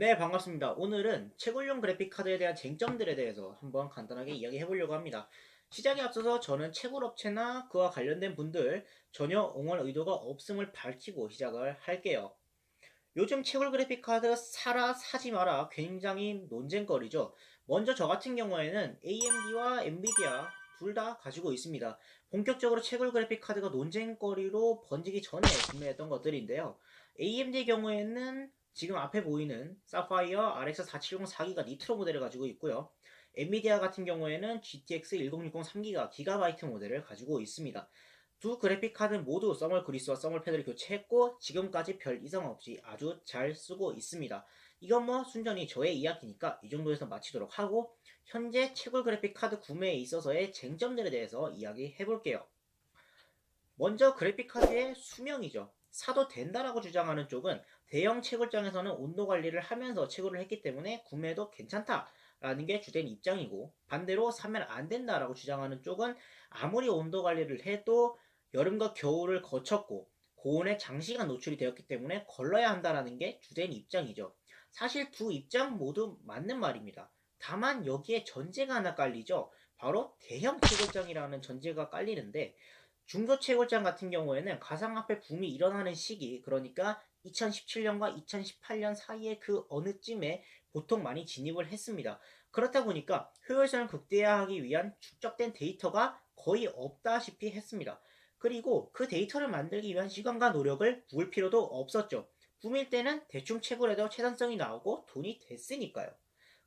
네, 반갑습니다. 오늘은 채굴용 그래픽카드에 대한 쟁점들에 대해서 한번 간단하게 이야기해 보려고 합니다. 시작에 앞서서 저는 채굴업체나 그와 관련된 분들 전혀 옹호할 의도가 없음을 밝히고 시작을 할게요. 요즘 채굴 그래픽카드 사라 사지 마라 굉장히 논쟁거리죠. 먼저 저 같은 경우에는 AMD와 엔비디아 둘 다 가지고 있습니다. 본격적으로 채굴 그래픽카드가 논쟁거리로 번지기 전에 구매했던 것들인데요. AMD의 경우에는 지금 앞에 보이는 사파이어 RX 4704 4기가 니트로 모델을 가지고 있고요. 엔비디아 같은 경우에는 GTX 1060 3기가 기가바이트 모델을 가지고 있습니다. 두 그래픽카드 모두 써멀 그리스와 써멀 패드를 교체했고 지금까지 별 이상 없이 아주 잘 쓰고 있습니다. 이건 뭐 순전히 저의 이야기니까 이 정도에서 마치도록 하고 현재 채굴 그래픽카드 구매에 있어서의 쟁점들에 대해서 이야기해 볼게요. 먼저 그래픽카드의 수명이죠. 사도 된다라고 주장하는 쪽은 대형 채굴장에서는 온도 관리를 하면서 채굴을 했기 때문에 구매도 괜찮다라는 게 주된 입장이고, 반대로 사면 안 된다라고 주장하는 쪽은 아무리 온도 관리를 해도 여름과 겨울을 거쳤고 고온에 장시간 노출이 되었기 때문에 걸러야 한다라는 게 주된 입장이죠. 사실 두 입장 모두 맞는 말입니다. 다만 여기에 전제가 하나 깔리죠. 바로 대형 채굴장이라는 전제가 깔리는데, 중소채굴장 같은 경우에는 가상화폐 붐이 일어나는 시기, 그러니까 2017년과 2018년 사이에 그 어느 쯤에 보통 많이 진입을 했습니다. 그렇다 보니까 효율성을 극대화하기 위한 축적된 데이터가 거의 없다시피 했습니다. 그리고 그 데이터를 만들기 위한 시간과 노력을 부을 필요도 없었죠. 붐일 때는 대충 채굴해도 채단성이 나오고 돈이 됐으니까요.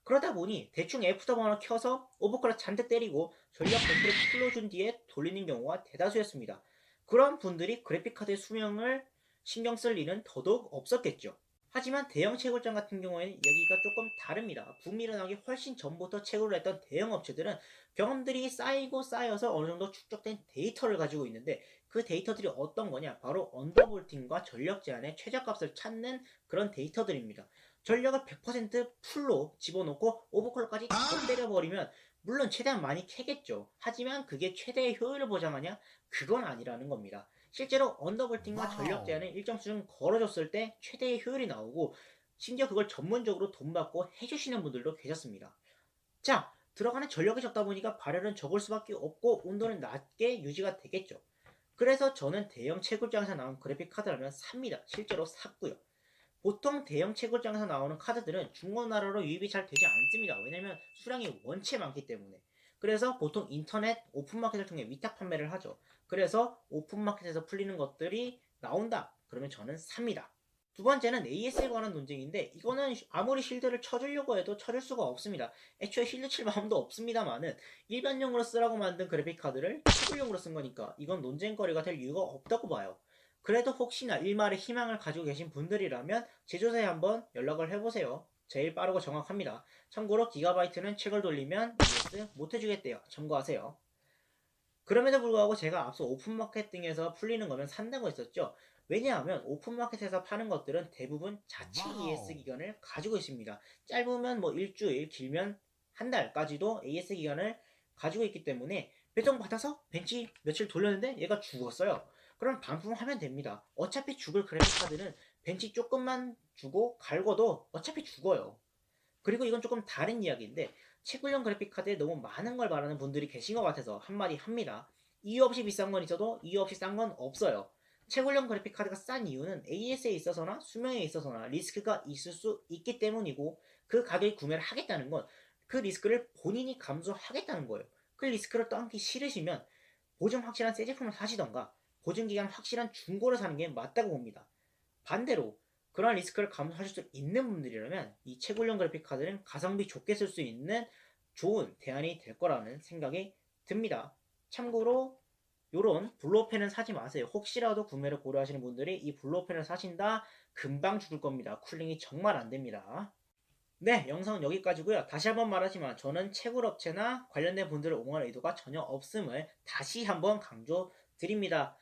그러다 보니 대충 F 더번호 켜서 오버클럭 잔뜩 때리고 전력 100% 풀어준 뒤에 돌리는 경우가 대다수였습니다. 그런 분들이 그래픽카드의 수명을 신경 쓸 일은 더더욱 없었겠죠. 하지만 대형 채굴장 같은 경우에는 여기가 조금 다릅니다. 붐이 일어나기 훨씬 전부터 채굴을 했던 대형 업체들은 경험들이 쌓이고 쌓여서 어느 정도 축적된 데이터를 가지고 있는데, 그 데이터들이 어떤 거냐? 바로 언더볼팅과 전력 제한의 최저값을 찾는 그런 데이터들입니다. 전력을 100% 풀로 집어넣고 오버클럭까지 더 때려버리면 물론 최대한 많이 캐겠죠. 하지만 그게 최대의 효율을 보장하냐? 그건 아니라는 겁니다. 실제로 언더볼팅과 전력 제한을 일정 수준 걸어줬을 때 최대의 효율이 나오고, 심지어 그걸 전문적으로 돈 받고 해주시는 분들도 계셨습니다. 자, 들어가는 전력이 적다 보니까 발열은 적을 수밖에 없고 온도는 낮게 유지가 되겠죠. 그래서 저는 대형 채굴장에서 나온 그래픽 카드라면 삽니다. 실제로 샀고요. 보통 대형 채굴장에서 나오는 카드들은 중고나라로 유입이 잘 되지 않습니다. 왜냐면 수량이 원체 많기 때문에. 그래서 보통 인터넷 오픈마켓을 통해 위탁 판매를 하죠. 그래서 오픈마켓에서 풀리는 것들이 나온다, 그러면 저는 삽니다. 두 번째는 AS에 관한 논쟁인데, 이거는 아무리 실드를 쳐주려고 해도 쳐줄 수가 없습니다. 애초에 실드 칠 마음도 없습니다만은 일반용으로 쓰라고 만든 그래픽카드를 채굴용으로 쓴 거니까 이건 논쟁거리가 될 이유가 없다고 봐요. 그래도 혹시나 일말의 희망을 가지고 계신 분들이라면 제조사에 한번 연락을 해보세요. 제일 빠르고 정확합니다. 참고로 기가바이트는 책을 돌리면 ES 못해주겠대요. 참고하세요. 그럼에도 불구하고 제가 앞서 오픈마켓 등에서 풀리는 거면 산다고 했었죠. 왜냐하면 오픈마켓에서 파는 것들은 대부분 자체 ES 기간을 가지고 있습니다. 짧으면 뭐 일주일, 길면 한 달까지도 AS 기간을 가지고 있기 때문에 배송 받아서 벤치 며칠 돌렸는데 얘가 죽었어요. 그럼 반품하면 됩니다. 어차피 죽을 그래픽카드는 벤치 조금만 주고 갈궈도 어차피 죽어요. 그리고 이건 조금 다른 이야기인데, 채굴용 그래픽카드에 너무 많은 걸 바라는 분들이 계신 것 같아서 한마디 합니다. 이유 없이 비싼 건 있어도 이유 없이 싼 건 없어요. 채굴용 그래픽카드가 싼 이유는 AS에 있어서나 수명에 있어서나 리스크가 있을 수 있기 때문이고, 그 가격에 구매를 하겠다는 건 그 리스크를 본인이 감수하겠다는 거예요. 그 리스크를 떠안기 싫으시면 보증 확실한 새 제품을 사시던가 보증기간 확실한 중고를 사는 게 맞다고 봅니다. 반대로 그러한 리스크를 감수하실 수 있는 분들이라면 이 채굴용 그래픽 카드는 가성비 좋게 쓸 수 있는 좋은 대안이 될 거라는 생각이 듭니다. 참고로 요런 블로펜은 사지 마세요. 혹시라도 구매를 고려하시는 분들이 이 블로펜을 사신다, 금방 죽을 겁니다. 쿨링이 정말 안 됩니다. 네, 영상은 여기까지고요. 다시 한번 말하지만 저는 채굴업체나 관련된 분들을 옹호할 의도가 전혀 없음을 다시 한번 강조드립니다.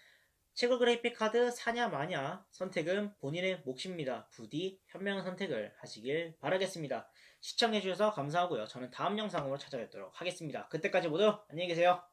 채굴 그래픽 카드 사냐 마냐 선택은 본인의 몫입니다. 부디 현명한 선택을 하시길 바라겠습니다. 시청해주셔서 감사하고요. 저는 다음 영상으로 찾아뵙도록 하겠습니다. 그때까지 모두 안녕히 계세요.